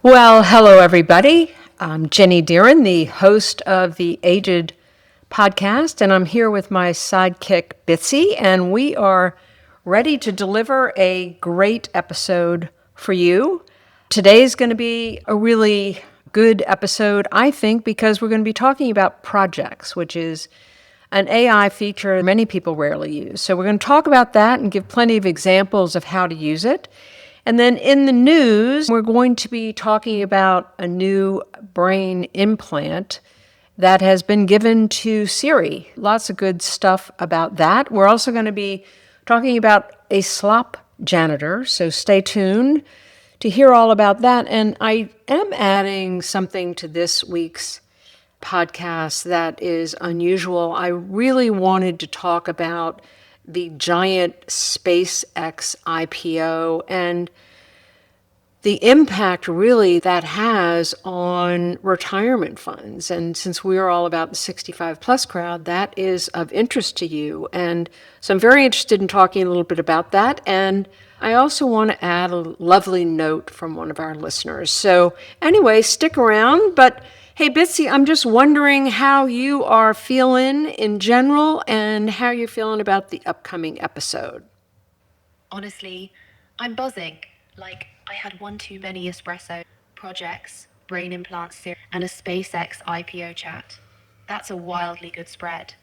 Well, hello, everybody. I'm Jenny Deeren, the host of the aiGED podcast, and I'm here with my sidekick, Bitsy, and we are ready to deliver a great episode for you. Today's going to be a really good episode, I think, because we're going to be talking about projects, which is an AI feature many people rarely use. So we're going to talk about that and give plenty of examples of how to use it. And then in the news, we're going to be talking about a new brain implant that has been given to Siri. Lots of good stuff about that. We're also going to be talking about a Slop janitor, so stay tuned to hear all about that. And I am adding something to this week's podcast that is unusual. I really wanted to talk about the giant SpaceX IPO and the impact really that has on retirement funds. And since we are all about the 65 plus crowd, that is of interest to you. And so I'm very interested in talking a little bit about that. And I also want to add a lovely note from one of our listeners. So anyway, stick around. But hey, Bitsy, I'm just wondering how you are feeling in general and how you're feeling about the upcoming episode. Honestly, I'm buzzing. Like, I had one too many espresso, projects, brain implants, and a SpaceX IPO chat. That's a wildly good spread.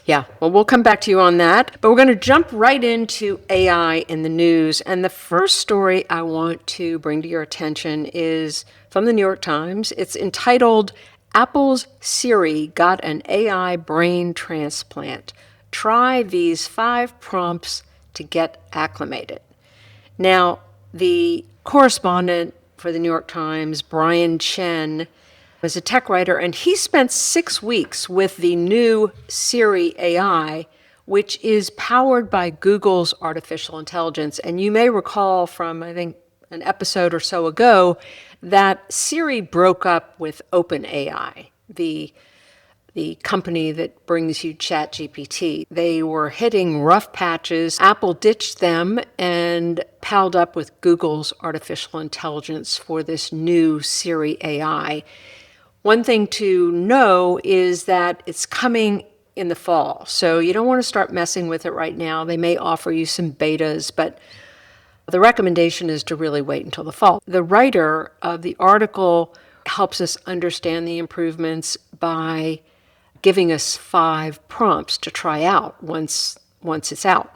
Yeah, well, we'll come back to you on that. But we're going to jump right into AI in the news. And the first story I want to bring to your attention is from the New York Times. It's entitled, Apple's Siri Got an AI Brain Transplant. Try these 5 prompts to get acclimated. Now, the correspondent for the New York Times, Brian Chen, is a tech writer, and he spent 6 weeks with the new Siri AI, which is powered by Google's artificial intelligence. And you may recall from, I think, an episode or so ago that Siri broke up with OpenAI, the company that brings you ChatGPT. They were hitting rough patches. Apple ditched them and palled up with Google's artificial intelligence for this new Siri AI. One thing to know is that it's coming in the fall, so you don't want to start messing with it right now. They may offer you some betas, but the recommendation is to really wait until the fall. The writer of the article helps us understand the improvements by giving us 5 prompts to try out once it's out.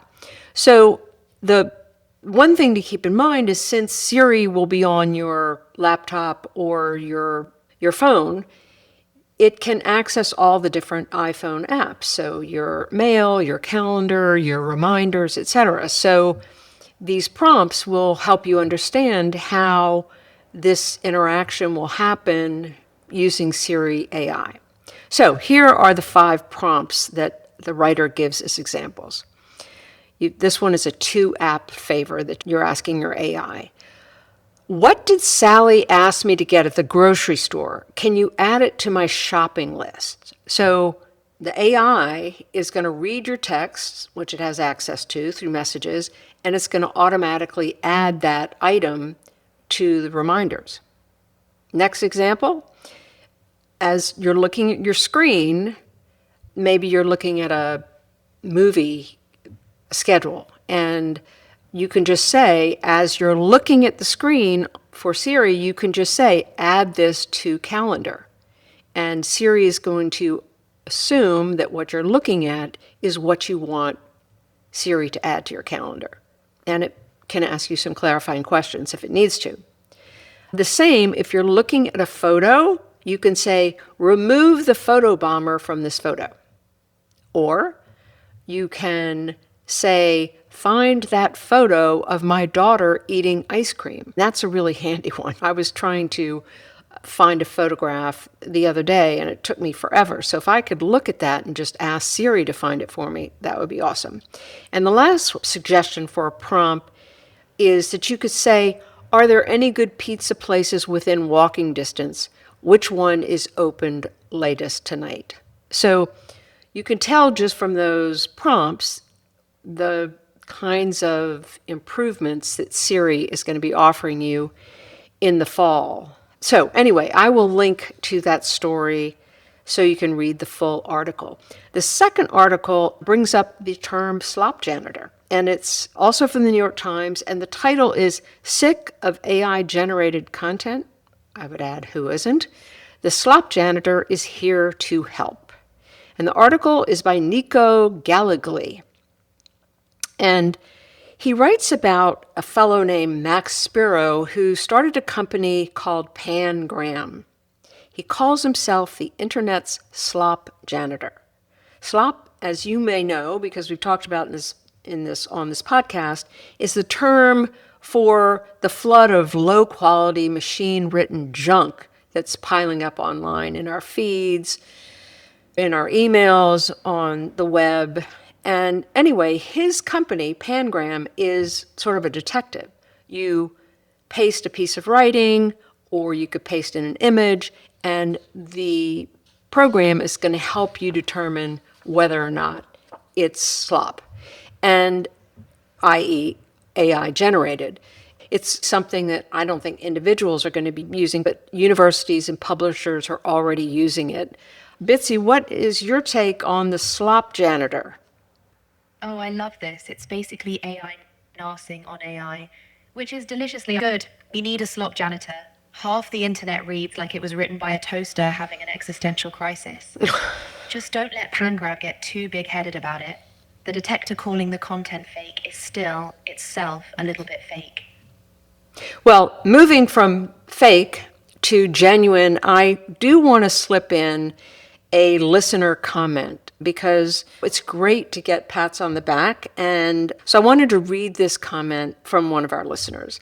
So the one thing to keep in mind is since Siri will be on your laptop or your phone, it can access all the different iPhone apps. So your mail, your calendar, your reminders, etc. So these prompts will help you understand how this interaction will happen using Siri AI. So here are the 5 prompts that the writer gives as examples. This one is a 2-app favor that you're asking your AI. What did Sally ask me to get at the grocery store? Can you add it to my shopping list? So the AI is going to read your texts, which it has access to through messages, and it's going to automatically add that item to the reminders. Next example. As you're looking at your screen, maybe you're looking at a movie schedule, and you can just say, as you're looking at the screen for Siri, you can just say, add this to calendar. And Siri is going to assume that what you're looking at is what you want Siri to add to your calendar. And it can ask you some clarifying questions if it needs to. The same, if you're looking at a photo, you can say, remove the photo bomber from this photo. Or you can say, find that photo of my daughter eating ice cream. That's a really handy one. I was trying to find a photograph the other day and it took me forever. So if I could look at that and just ask Siri to find it for me, that would be awesome. And the last suggestion for a prompt is that you could say, are there any good pizza places within walking distance? Which one is opened latest tonight? So you can tell just from those prompts the kinds of improvements that Siri is going to be offering you in the fall. So anyway, I will link to that story so you can read the full article. The second article brings up the term slop janitor, and it's also from the New York Times, and the title is Sick of AI-Generated Content? I would add, who isn't? The slop janitor is here to help. And the article is by Nico Gallegly. And he writes about a fellow named Max Spiro who started a company called Pangram. He calls himself the Internet's slop janitor. Slop, as you may know, because we've talked about on this podcast, is the term for the flood of low-quality machine-written junk that's piling up online in our feeds, in our emails, on the web. And anyway, his company, Pangram, is sort of a detective. You paste a piece of writing, or you could paste in an image, and the program is going to help you determine whether or not it's slop, and i.e. AI generated. It's something that I don't think individuals are going to be using, but universities and publishers are already using it. Bitsy, what is your take on the slop janitor? Oh, I love this. It's basically AI narsing on AI, which is deliciously good. We need a slop janitor. Half the internet reads like it was written by a toaster having an existential crisis. Just don't let Pangrab get too big-headed about it. The detector calling the content fake is still, itself, a little bit fake. Well, moving from fake to genuine, I do want to slip in a listener comment because it's great to get pats on the back. And so I wanted to read this comment from one of our listeners.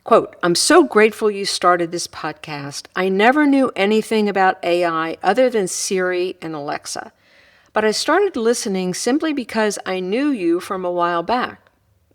Quote, I'm so grateful you started this podcast. I never knew anything about AI other than Siri and Alexa, but I started listening simply because I knew you from a while back.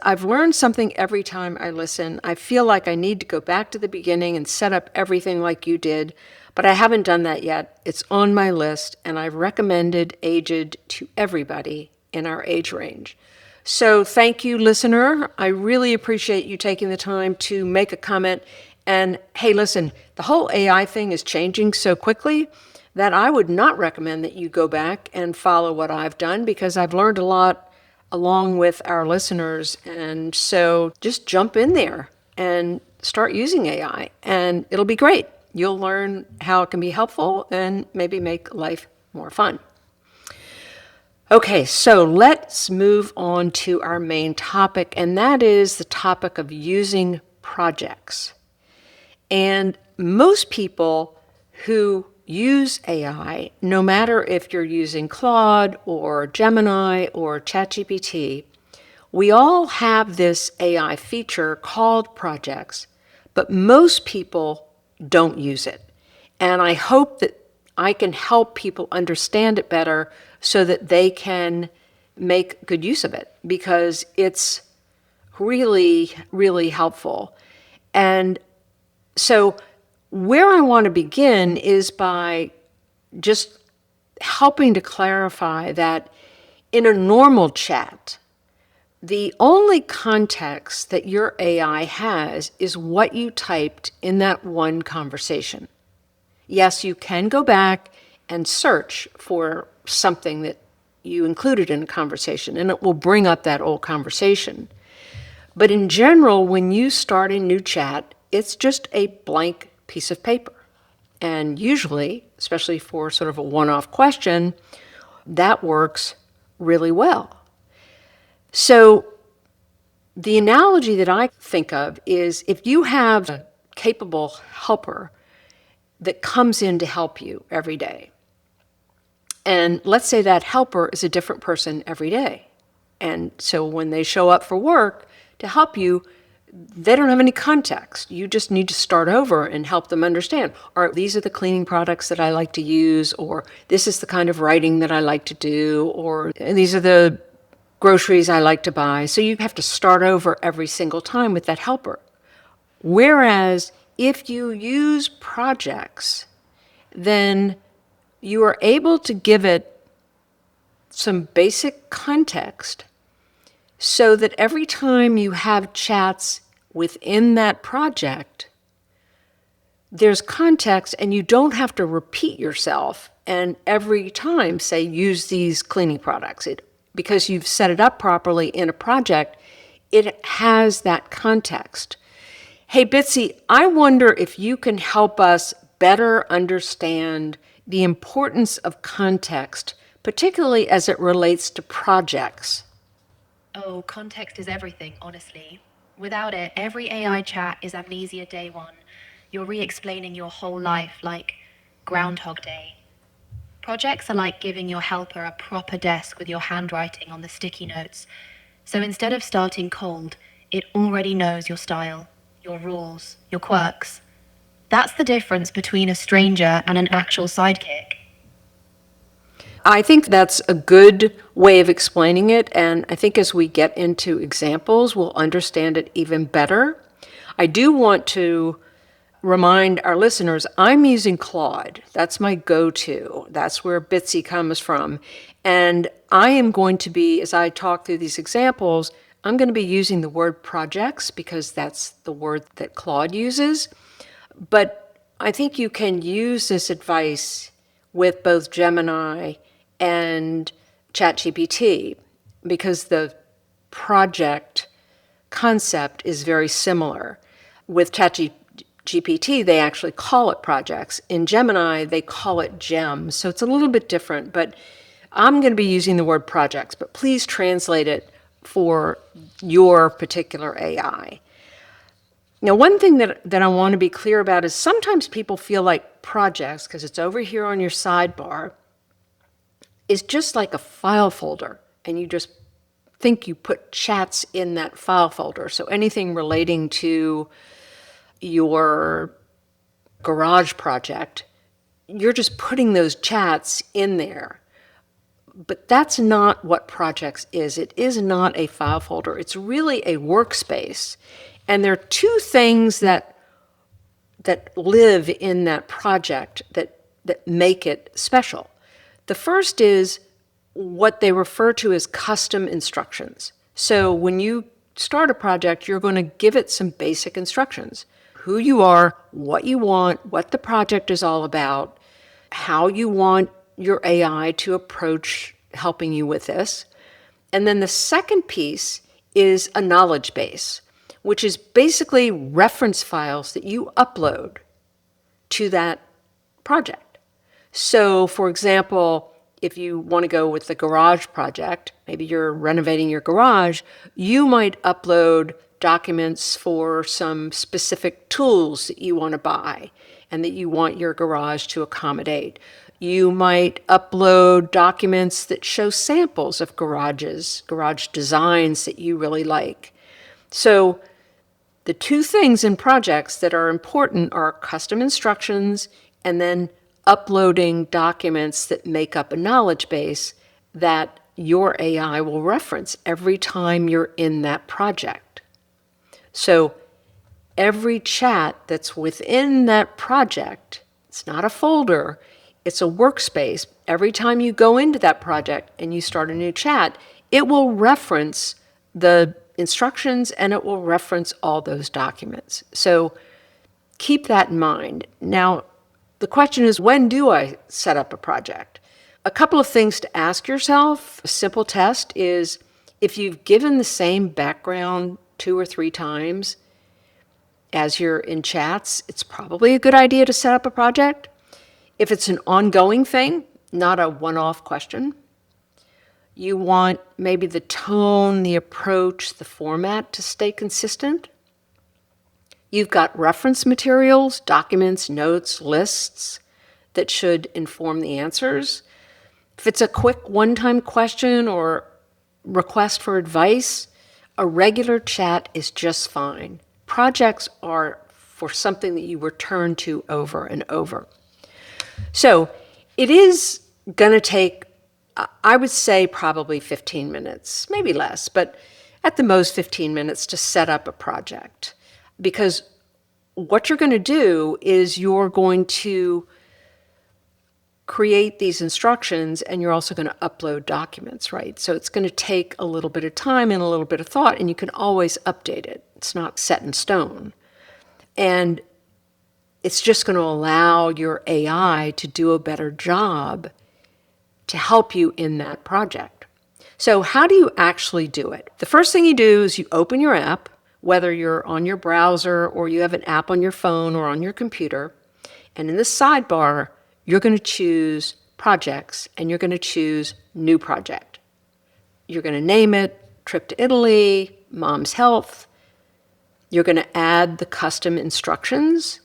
I've learned something every time I listen. I feel like I need to go back to the beginning and set up everything like you did, but I haven't done that yet. It's on my list, and I've recommended aiGED to everybody in our age range. So thank you, listener. I really appreciate you taking the time to make a comment. And hey, listen, the whole AI thing is changing so quickly that I would not recommend that you go back and follow what I've done because I've learned a lot along with our listeners. And so just jump in there and start using AI, and it'll be great. You'll learn how it can be helpful and maybe make life more fun. Okay, so let's move on to our main topic, and that is the topic of using projects. And most people who use AI, no matter if you're using Claude or Gemini or ChatGPT, we all have this AI feature called projects, but most people don't use it. And I hope that I can help people understand it better so that they can make good use of it because it's really, really helpful. And so where I want to begin is by just helping to clarify that in a normal chat, the only context that your AI has is what you typed in that one conversation. Yes, you can go back and search for something that you included in a conversation, and it will bring up that old conversation. But in general, when you start a new chat, it's just a blank piece of paper. And usually, especially for sort of a one-off question, that works really well. So the analogy that I think of is if you have a capable helper that comes in to help you every day, and let's say that helper is a different person every day. And so when they show up for work to help you, they don't have any context. You just need to start over and help them understand. Or these are the cleaning products that I like to use, or this is the kind of writing that I like to do, or these are the groceries I like to buy. So you have to start over every single time with that helper. Whereas if you use projects, then you are able to give it some basic context so that every time you have chats within that project, there's context and you don't have to repeat yourself and every time say use these cleaning products. Because you've set it up properly in a project, it has that context. Hey Bitsy, I wonder if you can help us better understand the importance of context, particularly as it relates to projects. Oh, context is everything, honestly. Without it, every AI chat is amnesia day one. You're re explaining your whole life like Groundhog Day. Projects are like giving your helper a proper desk with your handwriting on the sticky notes. So instead of starting cold, it already knows your style, your rules, your quirks. That's the difference between a stranger and an actual sidekick. I think that's a good way of explaining it, and I think as we get into examples, we'll understand it even better. I do want to remind our listeners, I'm using Claude. That's my go-to. That's where Bitsy comes from. And I am going to be, as I talk through these examples, I'm going to be using the word projects because that's the word that Claude uses. But I think you can use this advice with both Gemini and ChatGPT because the project concept is very similar. With ChatGPT, they actually call it projects. In Gemini, they call it gems. So it's a little bit different, but I'm going to be using the word projects, but please translate it for your particular AI. Now, one thing that I want to be clear about is sometimes people feel like projects, because it's over here on your sidebar, is just like a file folder, and you just think you put chats in that file folder. So anything relating to your garage project, you're just putting those chats in there. But that's not what projects is. It is not a file folder. It's really a workspace. And there are two things that live in that project that make it special. The first is what they refer to as custom instructions. So when you start a project, you're going to give it some basic instructions. Who you are, what you want, what the project is all about, how you want your AI to approach helping you with this. And then the second piece is a knowledge base, which is basically reference files that you upload to that project. So, for example, if you want to go with the garage project, maybe you're renovating your garage, you might upload documents for some specific tools that you want to buy and that you want your garage to accommodate. You might upload documents that show samples of garages, garage designs that you really like. So the two things in projects that are important are custom instructions and then uploading documents that make up a knowledge base that your AI will reference every time you're in that project. So every chat that's within that project, it's not a folder, it's a workspace. Every time you go into that project and you start a new chat, it will reference the instructions and it will reference all those documents. So keep that in mind. Now, the question is, when do I set up a project? A couple of things to ask yourself. A simple test is if you've given the same background 2 or 3 times as you're in chats, it's probably a good idea to set up a project. If it's an ongoing thing, not a one-off question, you want maybe the tone, the approach, the format to stay consistent. You've got reference materials, documents, notes, lists that should inform the answers. If it's a quick one-time question or request for advice, a regular chat is just fine. Projects are for something that you return to over and over. So it is going to take, I would say, probably 15 minutes, maybe less, but at the most 15 minutes to set up a project. Because what you're going to do is you're going to create these instructions and you're also going to upload documents, right? So it's going to take a little bit of time and a little bit of thought, and you can always update it. It's not set in stone. And It's just going to allow your AI to do a better job to help you in that project. So how do you actually do it? The first thing you do is you open your app, whether you're on your browser or you have an app on your phone or on your computer. And in the sidebar, you're going to choose projects and you're going to choose new project. You're going to name it Trip to Italy, Mom's Health. You're going to add the custom instructions.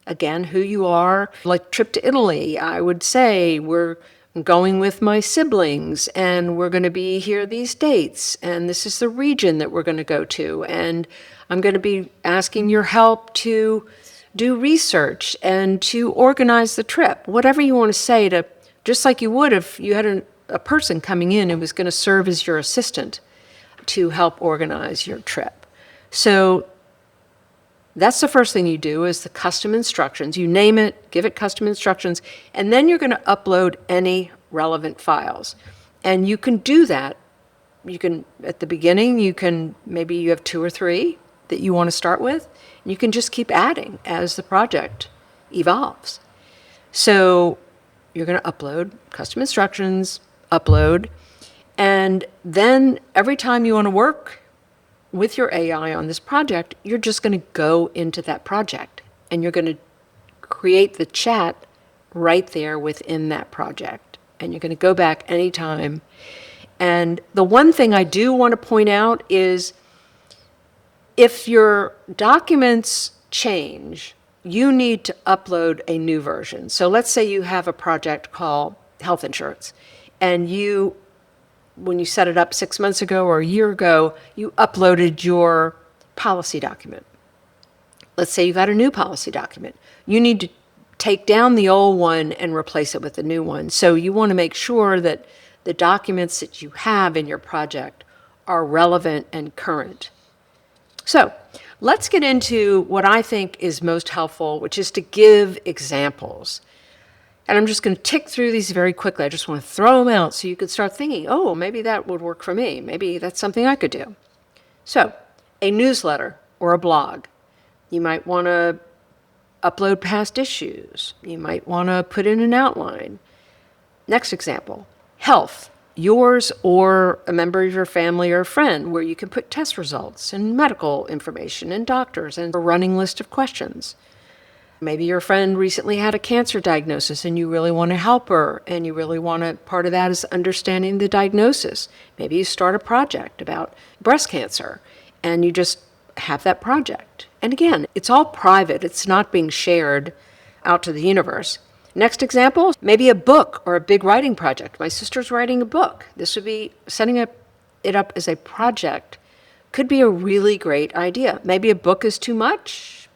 Again, who you are. Like Trip to Italy, I would say we're going with my siblings and we're going to be here these dates and this is the region that we're going to go to, and I'm going to be asking your help to do research and to organize the trip. Whatever you want to say, to just like you would if you had a person coming in who was going to serve as your assistant to help organize your trip. So that's the first thing you do, is the custom instructions. You name it, give it custom instructions, and then you're going to upload any relevant files. And you can do that. You can, at the beginning, maybe you have 2 or 3 that you want to start with. And you can just keep adding as the project evolves. So you're going to upload custom instructions, upload, and then every time you want to work with your AI on this project, you're just going to go into that project and you're going to create the chat right there within that project. And you're going to go back anytime. And the one thing I do want to point out is if your documents change, you need to upload a new version. So let's say you have a project called health insurance, and when you set it up 6 months ago or a year ago, you uploaded your policy document. Let's say you got a new policy document. You need to take down the old one and replace it with the new one. So you want to make sure that the documents that you have in your project are relevant and current. So let's get into what I think is most helpful, which is to give examples. And I'm just going to tick through these very quickly. I just want to throw them out so you could start thinking, oh, maybe that would work for me. Maybe that's something I could do. So, a newsletter or a blog. You might want to upload past issues. You might want to put in an outline. Next example, health. Yours or a member of your family or friend, where you can put test results and medical information and doctors and a running list of questions. Maybe your friend recently had a cancer diagnosis and you really want to help her, and you really want to, part of that is understanding the diagnosis. Maybe you start a project about breast cancer and you just have that project. And again, it's all private. It's not being shared out to the universe. Next example, maybe a book or a big writing project. My sister's writing a book. This would be setting it up as a project. Could be a really great idea. Maybe a book is too much.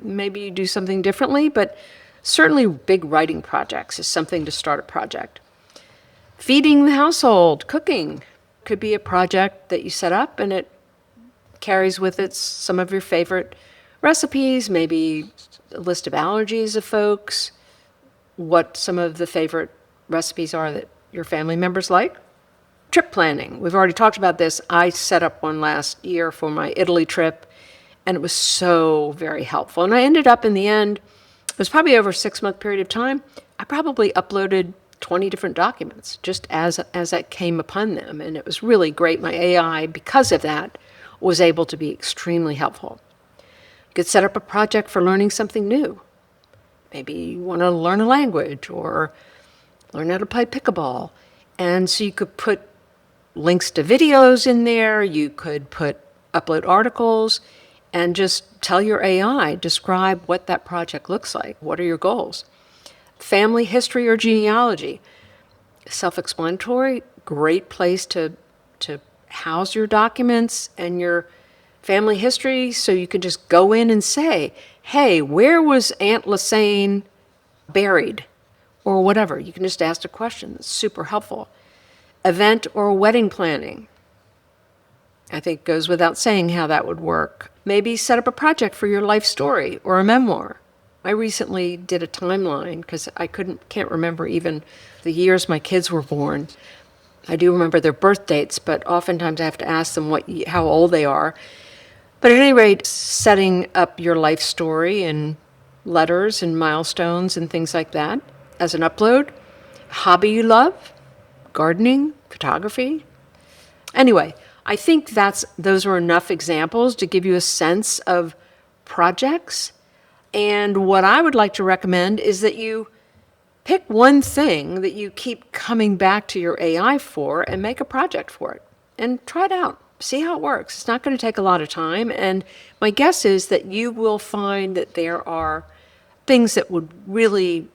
Maybe you do something differently, but certainly big writing projects is something to start a project. Feeding the household, cooking, could be a project that you set up and it carries with it some of your favorite recipes, maybe a list of allergies of folks, what some of the favorite recipes are that your family members like. Trip planning, we've already talked about this. I set up one last year for my Italy trip, and it was so very helpful. And I ended up in the end, it was probably over a 6-month period of time, I probably uploaded 20 different documents just as I came upon them. And it was really great. My AI, because of that, was able to be extremely helpful. You could set up a project for learning something new. Maybe you want to learn a language or learn how to play pickleball. And so you could put links to videos in there. You could upload articles and just tell your AI, describe what that project looks like. What are your goals? Family history or genealogy. Self-explanatory, great place to house your documents and your family history, so you can just go in and say, hey, where was Aunt Lassane buried? Or whatever. You can just ask a question. It's super helpful. Event or wedding planning. I think goes without saying how that would work. Maybe set up a project for your life story or a memoir. I recently did a timeline because I can't remember even the years my kids were born. I do remember their birth dates, but oftentimes I have to ask them how old they are. But at any rate, setting up your life story and letters and milestones and things like that as an upload. Hobby you love, gardening, photography. Anyway, I think those are enough examples to give you a sense of projects. And what I would like to recommend is that you pick one thing that you keep coming back to your AI for and make a project for it and try it out. See how it works. It's not going to take a lot of time. And my guess is that you will find that there are things that would really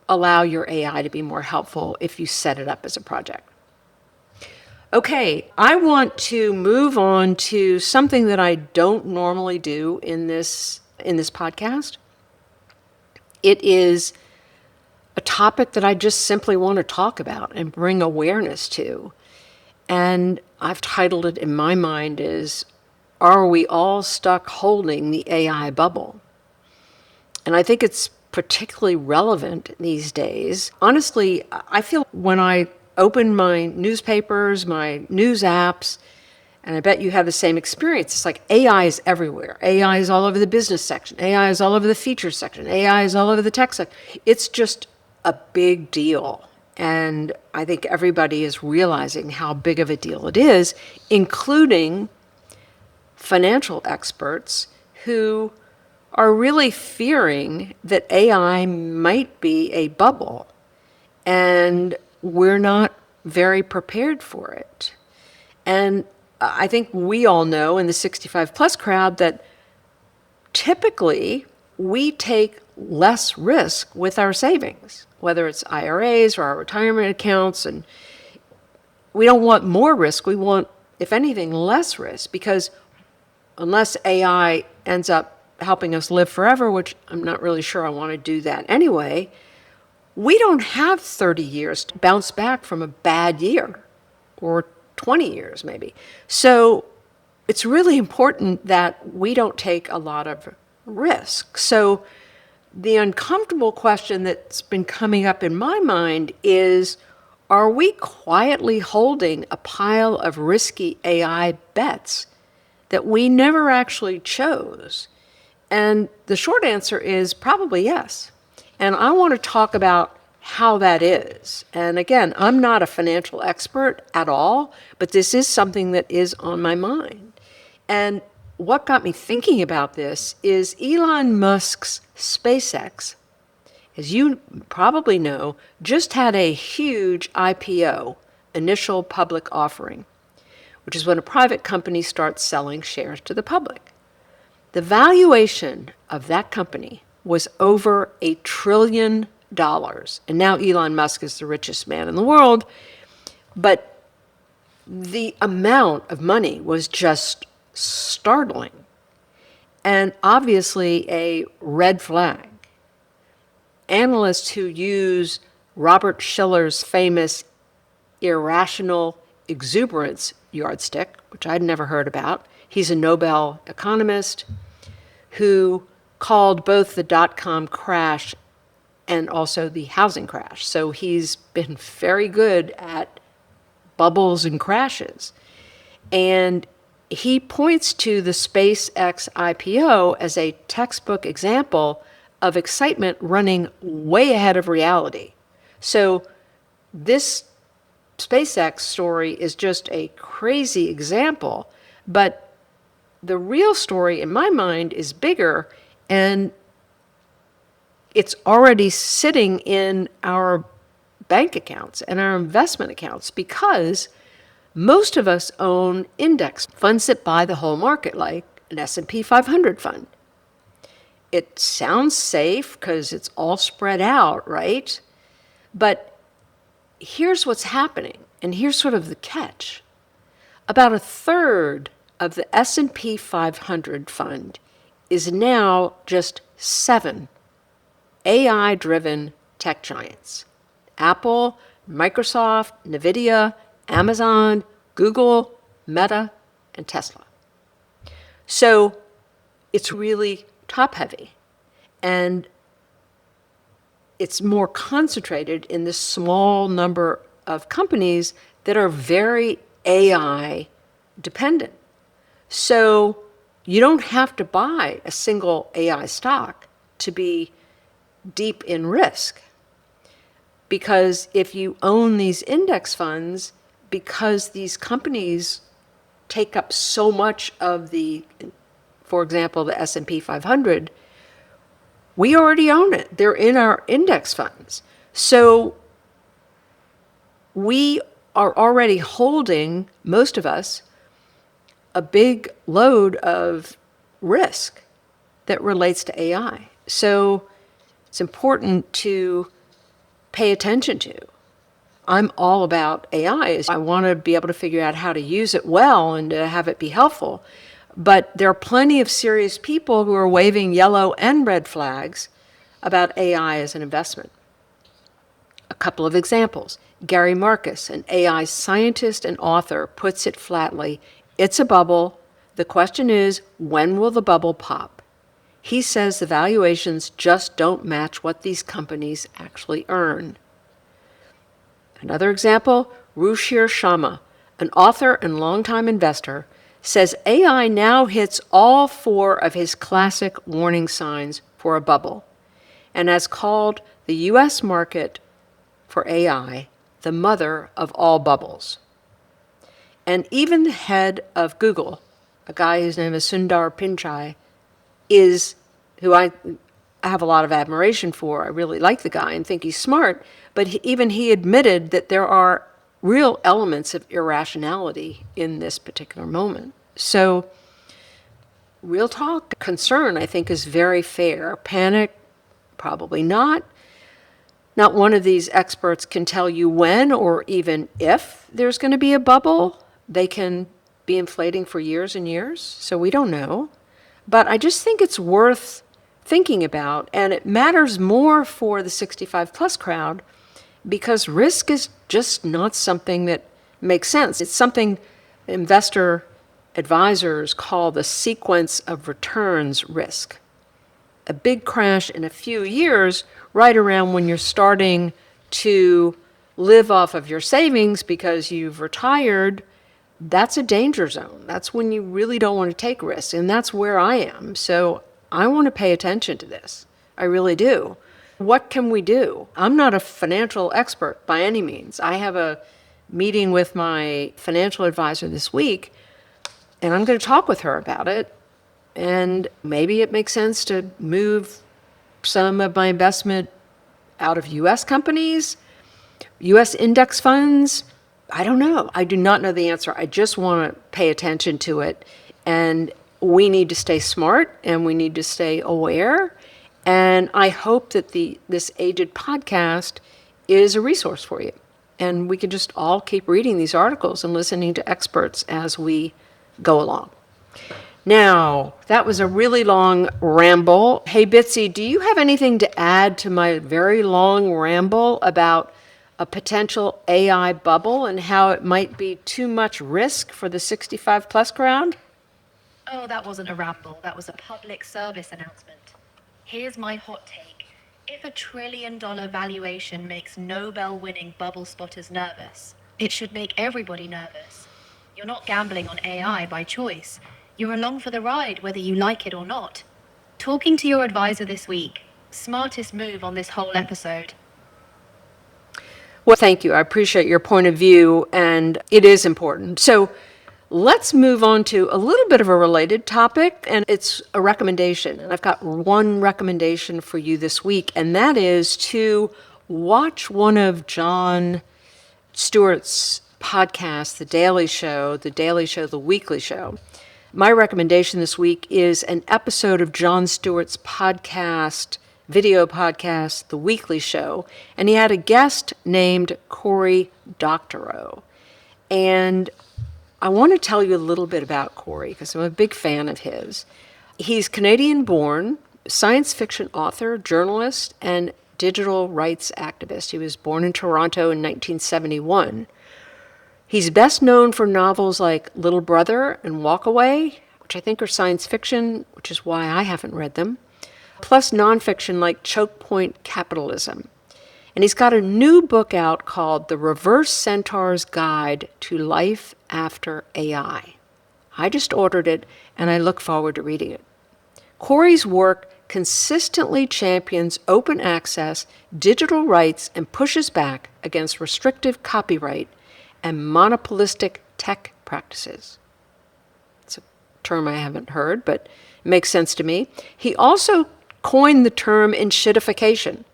allow your AI to be more helpful if you set it up as a project. Okay, I want to move on to something that I don't normally do in this podcast. It is a topic that I just simply want to talk about and bring awareness to. And I've titled it in my mind as, Are We All Stuck Holding the AI Bubble? And I think it's particularly relevant these days. Honestly, I feel when I open my newspapers, my news apps, and I bet you have the same experience. It's like AI is everywhere. AI is all over the business section. AI is all over the features section. AI is all over the tech section. It's just a big deal. And I think everybody is realizing how big of a deal it is, including financial experts who are really fearing that AI might be a bubble. And we're not very prepared for it. And I think we all know in the 65 plus crowd that typically we take less risk with our savings, whether it's IRAs or our retirement accounts. And we don't want more risk. We want, if anything, less risk, because unless AI ends up helping us live forever, which I'm not really sure I want to do that anyway, we don't have 30 years to bounce back from a bad year, or 20 years maybe. So it's really important that we don't take a lot of risk. So the uncomfortable question that's been coming up in my mind is, are we quietly holding a pile of risky AI bets that we never actually chose? And the short answer is probably yes. And I want to talk about how that is. And again, I'm not a financial expert at all, but this is something that is on my mind. And what got me thinking about this is Elon Musk's SpaceX, as you probably know, just had a huge IPO, initial public offering, which is when a private company starts selling shares to the public. The valuation of that company was over $1 trillion. And now Elon Musk is the richest man in the world. But the amount of money was just startling and obviously a red flag. Analysts who use Robert Shiller's famous irrational exuberance yardstick, which I'd never heard about. He's a Nobel economist who called both the dot-com crash and also the housing crash. So he's been very good at bubbles and crashes. And he points to the SpaceX IPO as a textbook example of excitement running way ahead of reality. So this SpaceX story is just a crazy example, but the real story in my mind is bigger, and it's already sitting in our bank accounts and our investment accounts, because most of us own index funds that buy the whole market, like an S&P 500 fund. It sounds safe because it's all spread out, right? But here's what's happening, and here's sort of the catch. About a third of the S&P 500 fund is now just 7 AI-driven tech giants: Apple, Microsoft, NVIDIA, Amazon, Google, Meta, and Tesla. So it's really top-heavy, and it's more concentrated in this small number of companies that are very AI dependent. So you don't have to buy a single AI stock. to be deep in risk. Because if you own these index funds, because these companies take up so much of the, for example, the S&P 500, we already own it. They're in our index funds. So we are already holding, most of us, a big load of risk that relates to AI. So it's important to pay attention to. I'm all about AI. I want to be able to figure out how to use it well and to have it be helpful. But there are plenty of serious people who are waving yellow and red flags about AI as an investment. A couple of examples. Gary Marcus, an AI scientist and author, puts it flatly, it's a bubble. The question is, when will the bubble pop? He says the valuations just don't match what these companies actually earn. Another example, Ruchir Sharma, an author and longtime investor, says AI now hits all 4 of his classic warning signs for a bubble, and has called the U.S. market for AI the mother of all bubbles. And even the head of Google, a guy whose name is Sundar Pichai, who I have a lot of admiration for. I really like the guy and think he's smart, but even he admitted that there are real elements of irrationality in this particular moment. So, real talk, concern, I think, is very fair. Panic, probably not. Not one of these experts can tell you when or even if there's going to be a bubble. They can be inflating for years and years, so we don't know. But I just think it's worth thinking about, and it matters more for the 65 plus crowd because risk is just not something that makes sense. It's something investor advisors call the sequence of returns risk. A big crash in a few years, right around when you're starting to live off of your savings because you've retired, that's a danger zone. That's when you really don't want to take risks, and that's where I am. So I want to pay attention to this. I really do. What can we do? I'm not a financial expert by any means. I have a meeting with my financial advisor this week, and I'm going to talk with her about it. And maybe it makes sense to move some of my investment out of U.S. companies, U.S. index funds. I don't know. I do not know the answer. I just want to pay attention to it. And we need to stay smart and we need to stay aware. And I hope that this aiGED podcast is a resource for you. And we can just all keep reading these articles and listening to experts as we go along. Now, that was a really long ramble. Hey, Bitsy, do you have anything to add to my very long ramble about a potential AI bubble and how it might be too much risk for the 65 plus crowd? Oh, that wasn't a ramble. That was a public service announcement. Here's my hot take. If $1 trillion valuation makes Nobel-winning bubble spotters nervous, it should make everybody nervous. You're not gambling on AI by choice. You're along for the ride, whether you like it or not. Talking to your advisor this week. Smartest move on this whole episode. Well, thank you. I appreciate your point of view, and it is important. So let's move on to a little bit of a related topic, and it's a recommendation. And I've got one recommendation for you this week, and that is to watch one of Jon Stewart's podcasts, The Daily Show, The Weekly Show. My recommendation this week is an episode of Jon Stewart's video podcast, The Weekly Show, and he had a guest named Cory Doctorow. And I want to tell you a little bit about Cory because I'm a big fan of his. He's Canadian-born, science fiction author, journalist, and digital rights activist. He was born in Toronto in 1971. He's best known for novels like Little Brother and Walk Away, which I think are science fiction, which is why I haven't read them, plus nonfiction like Choke Point Capitalism. And he's got a new book out called The Reverse Centaur's Guide to Life After AI. I just ordered it, and I look forward to reading it. Cory's work consistently champions open access, digital rights, and pushes back against restrictive copyright and monopolistic tech practices. It's a term I haven't heard, but it makes sense to me. He also coined the term enshittification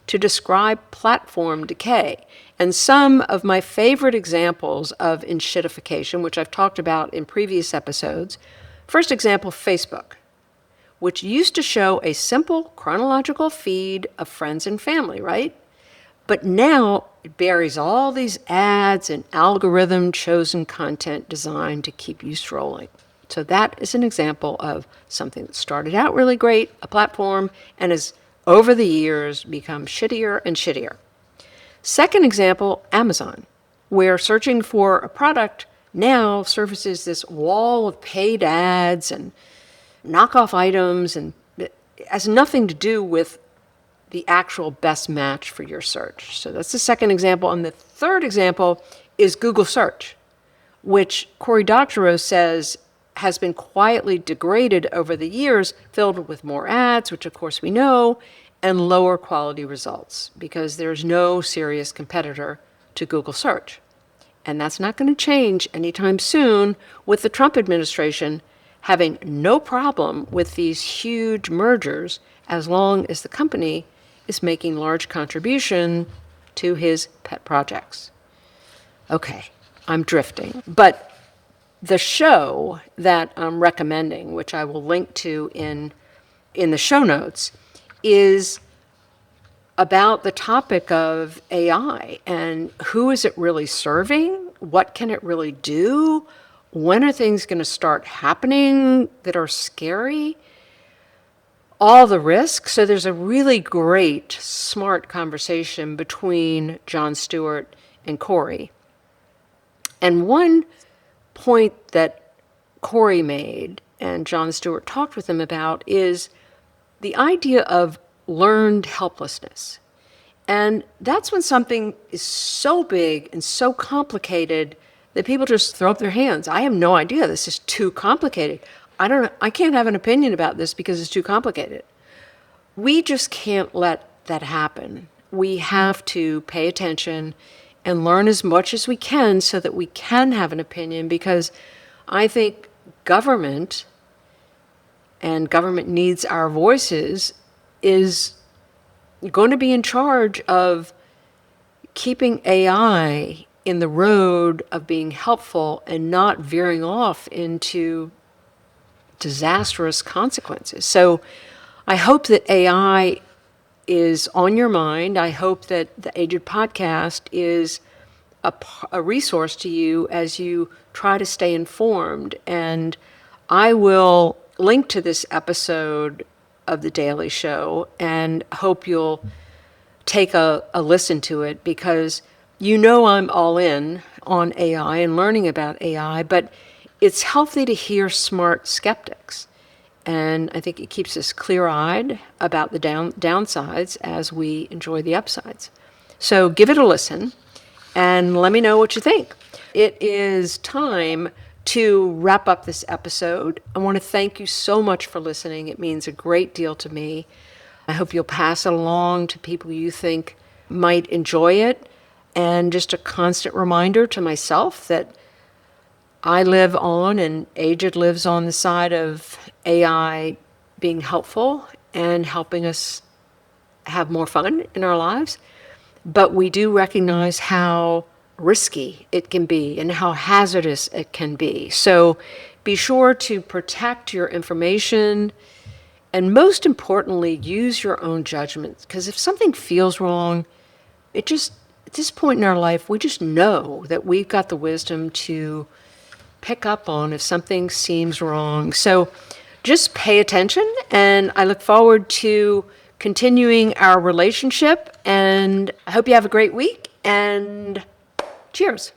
to describe platform decay. And some of my favorite examples of enshittification, which I've talked about in previous episodes. First example, Facebook, which used to show a simple chronological feed of friends and family, right? But now it buries all these ads and algorithm-chosen content designed to keep you scrolling. So that is an example of something that started out really great, a platform, and has over the years become shittier and shittier. Second example, Amazon, where searching for a product now surfaces this wall of paid ads and knockoff items, and it has nothing to do with the actual best match for your search. So that's the second example. And the third example is Google Search, which Cory Doctorow says has been quietly degraded over the years, filled with more ads, which of course we know, and lower quality results because there's no serious competitor to Google Search. And that's not going to change anytime soon with the Trump administration having no problem with these huge mergers as long as the company is making large contribution to his pet projects. Okay, I'm drifting. But the show that I'm recommending, which I will link to in the show notes, is about the topic of AI and who is it really serving? What can it really do? When are things going to start happening that are scary? All the risks. So there's a really great, smart conversation between Jon Stewart and Cory. And one point that Cory made and Jon Stewart talked with him about is the idea of learned helplessness. And that's when something is so big and so complicated that people just throw up their hands. I have no idea. This is too complicated. I can't have an opinion about this because it's too complicated. We just can't let that happen. We have to pay attention and learn as much as we can so that we can have an opinion, because I think government, and government needs our voices, is going to be in charge of keeping AI in the road of being helpful and not veering off into disastrous consequences. So I hope that AI is on your mind. I hope that the aiGED podcast is a resource to you as you try to stay informed. And I will link to this episode of The Daily Show and hope you'll take a listen to it, because you know I'm all in on AI and learning about AI, but it's healthy to hear smart skeptics. And I think it keeps us clear-eyed about the downsides as we enjoy the upsides. So give it a listen and let me know what you think. It is time to wrap up this episode. I want to thank you so much for listening. It means a great deal to me. I hope you'll pass it along to people you think might enjoy it. And just a constant reminder to myself that I live on and aiGED lives on the side of AI being helpful and helping us have more fun in our lives. But we do recognize how risky it can be and how hazardous it can be. So be sure to protect your information and, most importantly, use your own judgment. Because if something feels wrong, at this point in our life, we just know that we've got the wisdom to pick up on if something seems wrong. So just pay attention, and I look forward to continuing our relationship, and I hope you have a great week, and cheers.